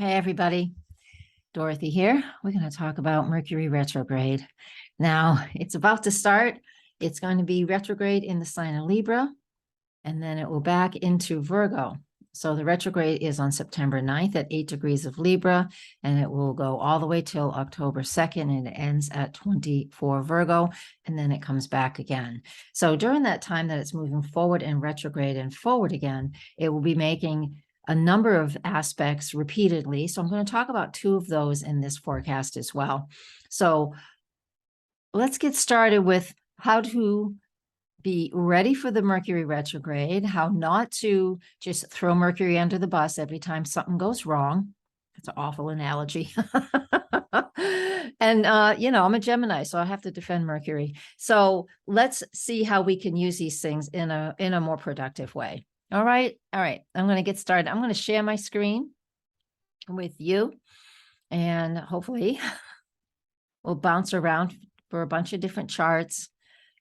Hey, everybody. Dorothy here. We're going to talk about Mercury retrograde. Now, it's about to start. It's going to be retrograde in the sign of Libra, and then it will back into Virgo. So the retrograde is on September 9th at 8 degrees of Libra, and it will go all the way till October 2nd, and it ends at 24 Virgo, and then it comes back again. So during that time that it's moving forward in retrograde and forward again, it will be making a number of aspects repeatedly. So I'm going to talk about two of those in this forecast as well. So let's get started with how to be ready for the Mercury retrograde, how not to just throw Mercury under the bus every time something goes wrong. That's an awful analogy. And, I'm a Gemini, so I have to defend Mercury. So let's see how we can use these things in a more productive way. All right. I'm going to get started. I'm going to share my screen with you, and hopefully we'll bounce around for a bunch of different charts.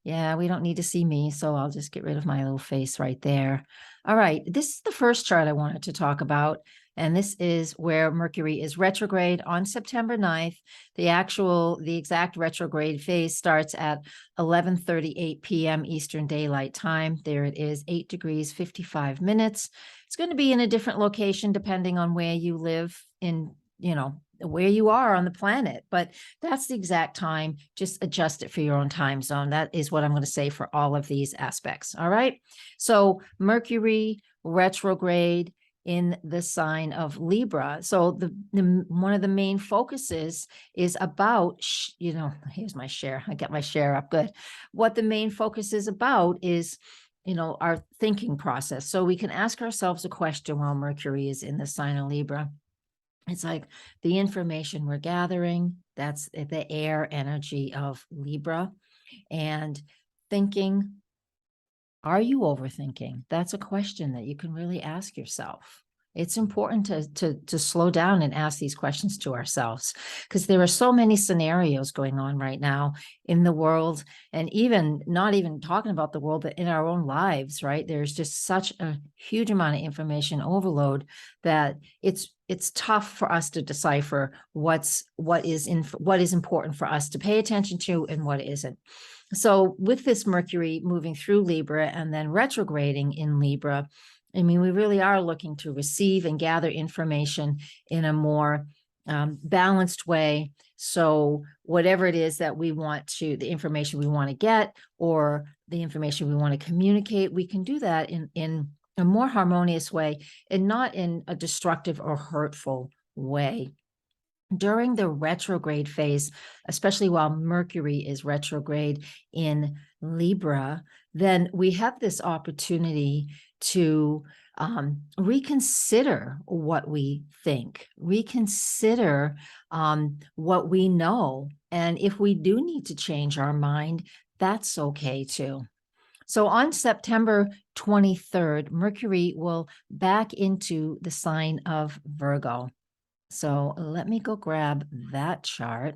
Yeah, we don't need to see me, so I'll just get rid of my little face right there. All right, this is the first chart I wanted to talk about, and this is where Mercury is retrograde on September 9th. The exact retrograde phase starts at 11:38 p.m. Eastern Daylight Time. There it is, 8 degrees, 55 minutes. It's going to be in a different location depending on where you live in, where you are on the planet, but that's the exact time. Just adjust it for your own time zone. That is what I'm going to say for all of these aspects. All right. So Mercury retrograde in the sign of Libra. So the one of the main focuses is about, here's my share. I get my share up. Good. What the main focus is about is, our thinking process. So we can ask ourselves a question while Mercury is in the sign of Libra. It's like the information we're gathering, that's the air energy of Libra. And thinking, are you overthinking? That's a question that you can really ask yourself. It's important to slow down and ask these questions to ourselves, because there are so many scenarios going on right now in the world, and even not even talking about the world, but in our own lives, right? There's just such a huge amount of information overload that it's tough for us to decipher what is important for us to pay attention to and what isn't. So with this Mercury moving through Libra and then retrograding in Libra, I mean, we really are looking to receive and gather information in a more balanced way. So whatever it is that we want to, the information we want to get or the information we want to communicate, we can do that in a more harmonious way and not in a destructive or hurtful way. During the retrograde phase, especially while Mercury is retrograde in Libra, then we have this opportunity to reconsider what we think, reconsider what we know. And if we do need to change our mind, that's okay too. So on September 23rd, Mercury will back into the sign of Virgo. So let me go grab that chart.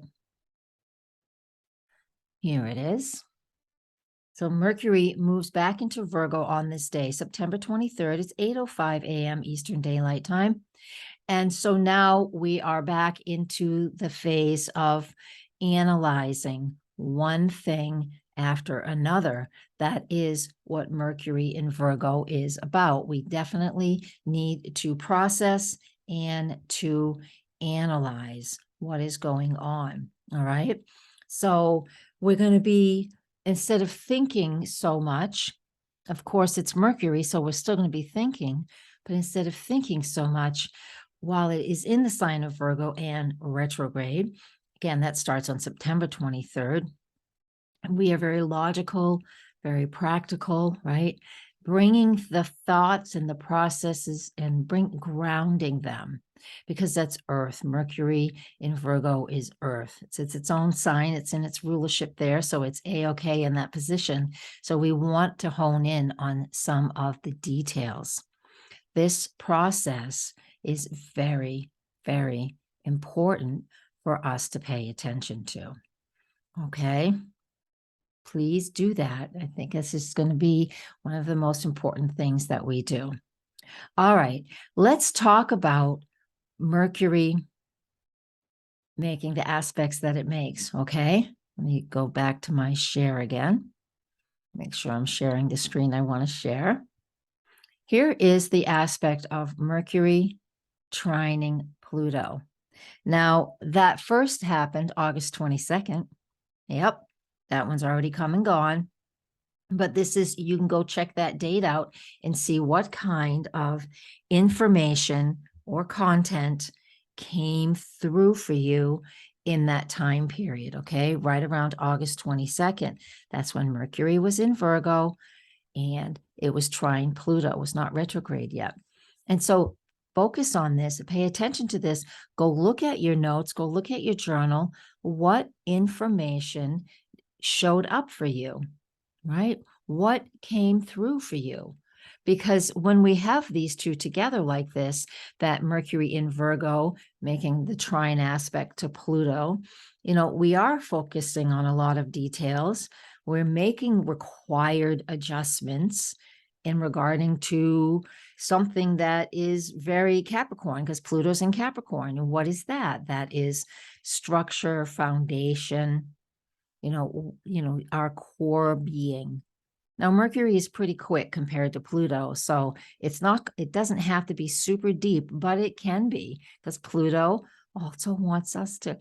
Here it is. So Mercury moves back into Virgo on this day, September 23rd. It's 8:05 a.m. Eastern Daylight Time. And so now we are back into the phase of analyzing one thing after another. That is what Mercury in Virgo is about. We definitely need to process and to analyze what is going on. All right. So we're going to be, instead of thinking so much, of course, it's Mercury, so we're still going to be thinking, but instead of thinking so much, while it is in the sign of Virgo and retrograde, again, that starts on September 23rd, and we are very logical, very practical, right? Bringing the thoughts and the processes and grounding them, because that's Earth. Mercury in Virgo is Earth. It's its own sign. It's in its rulership there, so it's A-okay in that position. So we want to hone in on some of the details. This process is very, very important for us to pay attention to. Okay? Please do that. I think this is going to be one of the most important things that we do. All right, let's talk about Mercury making the aspects that it makes, okay? Let me go back to my share again. Make sure I'm sharing the screen I want to share. Here is the aspect of Mercury trining Pluto. Now, that first happened August 22nd. Yep, that one's already come and gone. But this is, you can go check that date out and see what kind of information or content came through for you in that time period, okay? Right around August 22nd. That's when Mercury was in Virgo and it was trine Pluto. It was not retrograde yet. And so focus on this, pay attention to this, go look at your notes, go look at your journal. What information showed up for you, right? What came through for you? Because when we have these two together like this, that Mercury in Virgo making the trine aspect to Pluto, you know, we are focusing on a lot of details. We're making required adjustments in regarding to something that is very Capricorn, because Pluto's in Capricorn. And what is that? That is structure, foundation, you know, our core being. Now, Mercury is pretty quick compared to Pluto, so it doesn't have to be super deep, but it can be, because Pluto also wants us to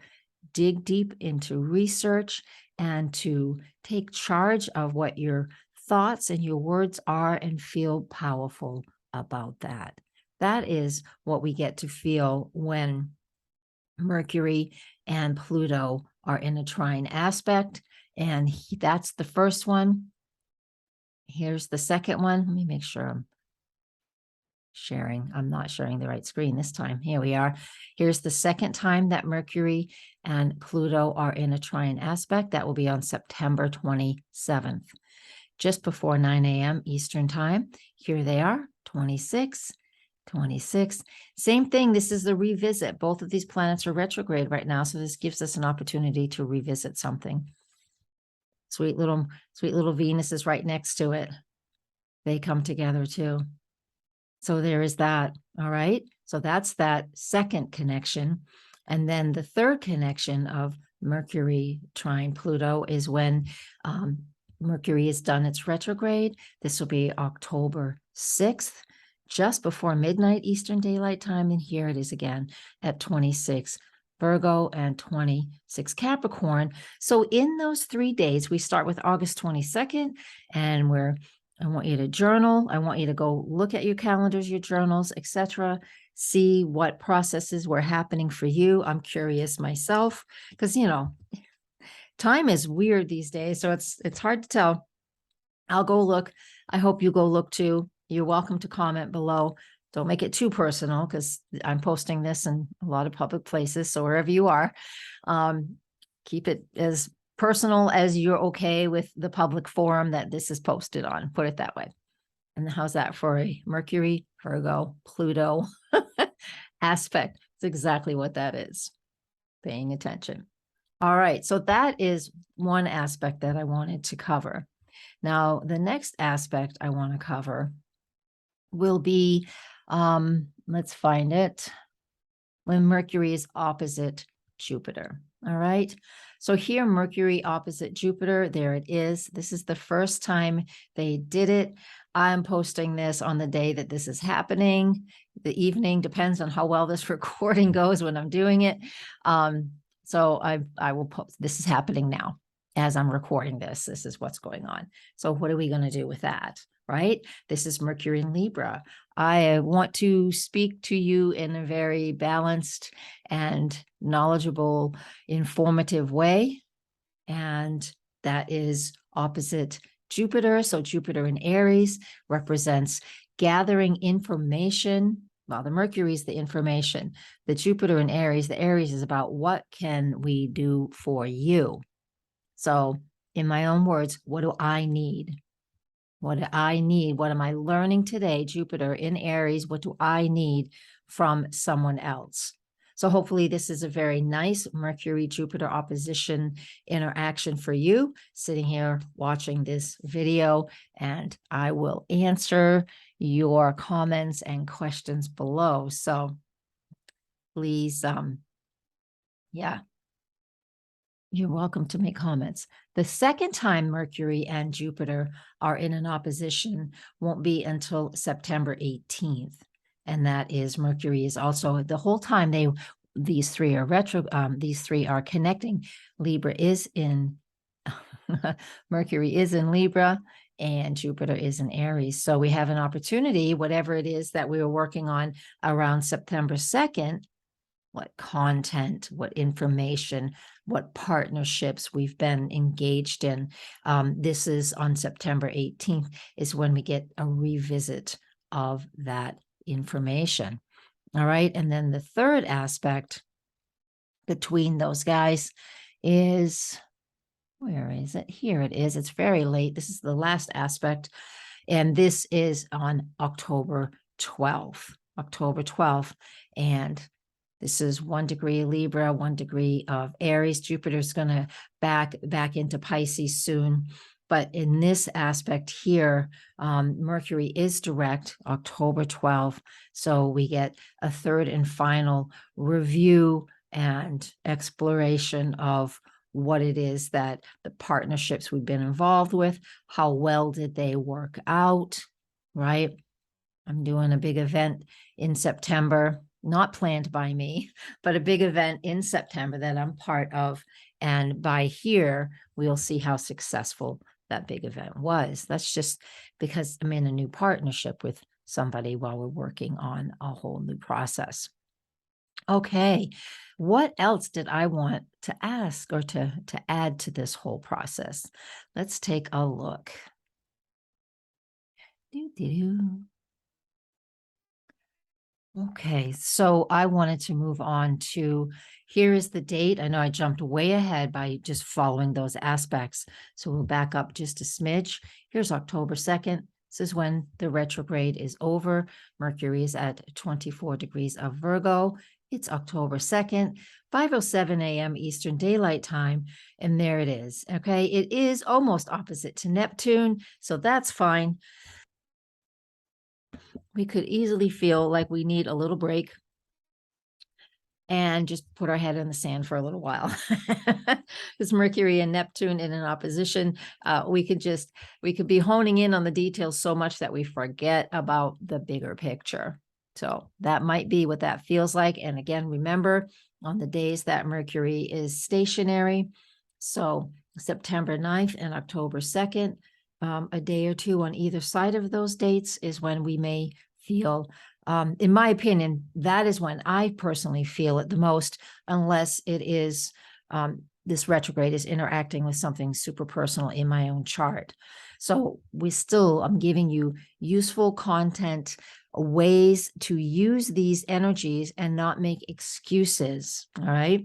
dig deep into research and to take charge of what your thoughts and your words are and feel powerful about that. That is what we get to feel when Mercury and Pluto are in a trine aspect. And that's the first one. Here's the second one. Let me make sure I'm sharing. I'm not sharing the right screen this time. Here we are. Here's the second time that Mercury and Pluto are in a trine aspect. That will be on September 27th, just before 9 a.m. Eastern time. Here they are, 26, 26. Same thing. This is the revisit. Both of these planets are retrograde right now. So this gives us an opportunity to revisit something. Sweet little Venus is right next to it. They come together too. So there is that. All right. So that's that second connection. And then the third connection of Mercury trine Pluto is when Mercury is done its retrograde. This will be October 6th, just before midnight Eastern Daylight Time. And here it is again at 26 Virgo and 26 Capricorn. So in those 3 days, we start with August 22nd, and I want you to journal. I want you to go look at your calendars, your journals, etc. See what processes were happening for you. I'm curious myself because, you know, time is weird these days, so it's hard to tell. I'll go look. I hope you go look too. You're welcome to comment below. Don't make it too personal because I'm posting this in a lot of public places. So wherever you are, keep it as personal as you're okay with the public forum that this is posted on. Put it that way. And how's that for a Mercury, Virgo, Pluto aspect? It's exactly what that is. Paying attention. All right. So that is one aspect that I wanted to cover. Now, the next aspect I want to cover will be, let's find it, when Mercury is opposite Jupiter. All right. So here, Mercury opposite Jupiter, there it is. This is the first time they did it. I'm posting this on the day that this is happening. The evening depends on how well this recording goes when I'm doing it. So I will post, this is happening now as I'm recording this. This is what's going on. So what are we going to do with that? Right? This is Mercury in Libra. I want to speak to you in a very balanced and knowledgeable, informative way. And that is opposite Jupiter. So Jupiter in Aries represents gathering information. Well, the Mercury is the information. The Jupiter in Aries, the Aries is about what can we do for you? So in my own words, what do I need? What do I need? What am I learning today? Jupiter in Aries, what do I need from someone else? So hopefully this is a very nice Mercury-Jupiter opposition interaction for you, sitting here watching this video, and I will answer your comments and questions below. So please, yeah, you're welcome to make comments. The second time Mercury and Jupiter are in an opposition won't be until September 18th. And that is Mercury is also the whole time these three are connecting. Libra is in Mercury is in Libra and Jupiter is in Aries. So we have an opportunity, whatever it is that we were working on around September 2nd, what content, what information, what partnerships we've been engaged in. This is on September 18th is when we get a revisit of that information. All right. And then the third aspect between those guys is, where is it? Here it is. It's very late. This is the last aspect. And this is on October 12th. October 12th. And this is 1 degree Libra, 1 degree of Aries. Jupiter's going to back into Pisces soon. But in this aspect here, Mercury is direct October 12th. So we get a third and final review and exploration of what it is that the partnerships we've been involved with, how well did they work out, right? I'm doing a big event in September, not planned by me, but a big event in September that I'm part of. And by here, we'll see how successful that big event was. That's just because I'm in a new partnership with somebody while we're working on a whole new process. Okay, what else did I want to ask or to add to this whole process? Let's take a look. Okay, so I wanted to move on to, here is the date. I know I jumped way ahead by just following those aspects. So we'll back up just a smidge. Here's October 2nd. This is when the retrograde is over. Mercury is at 24 degrees of Virgo. It's October 2nd, 5:07 a.m. Eastern Daylight Time. And there it is. Okay, it is almost opposite to Neptune. So that's fine. We could easily feel like we need a little break and just put our head in the sand for a little while. Because Mercury and Neptune in an opposition, we could be honing in on the details so much that we forget about the bigger picture. So that might be what that feels like. And again, remember on the days that Mercury is stationary, so September 9th and October 2nd, a day or two on either side of those dates is when we may feel, in my opinion, that is when I personally feel it the most, unless it is this retrograde is interacting with something super personal in my own chart. So I'm giving you useful content, ways to use these energies and not make excuses. All right.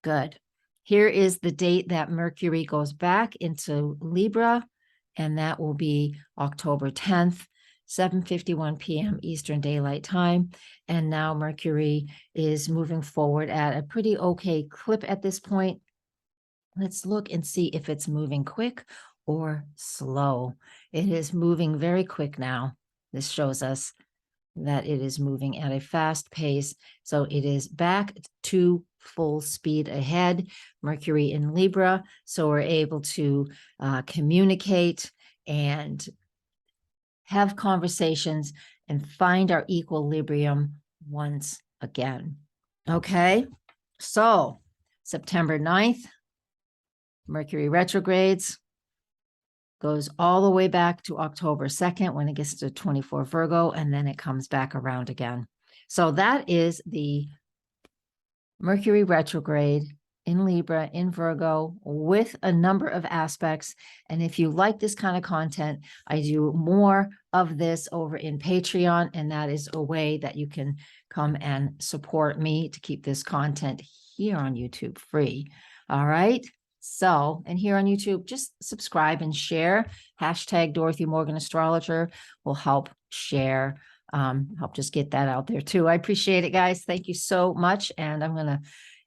Good. Here is the date that Mercury goes back into Libra, and that will be October 10th, 7:51 p.m. Eastern Daylight Time. And now Mercury is moving forward at a pretty okay clip at this point. Let's look and see if it's moving quick or slow. It is moving very quick now. This shows us that it is moving at a fast pace. So it is back to full speed ahead. Mercury in Libra. So we're able to communicate and have conversations and find our equilibrium once again. Okay. So September 9th, Mercury retrogrades, goes all the way back to October 2nd when it gets to 24 Virgo, and then it comes back around again. So that is the Mercury retrograde in Libra, in Virgo, with a number of aspects. And if you like this kind of content, I do more of this over in Patreon, and that is a way that you can come and support me to keep this content here on YouTube free. All right. So, and here on YouTube, just subscribe and share. Hashtag Dorothy Morgan Astrologer will help share, help just get that out there too. I appreciate it, guys. Thank you so much. And I'm going to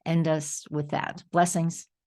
end us with that. Blessings.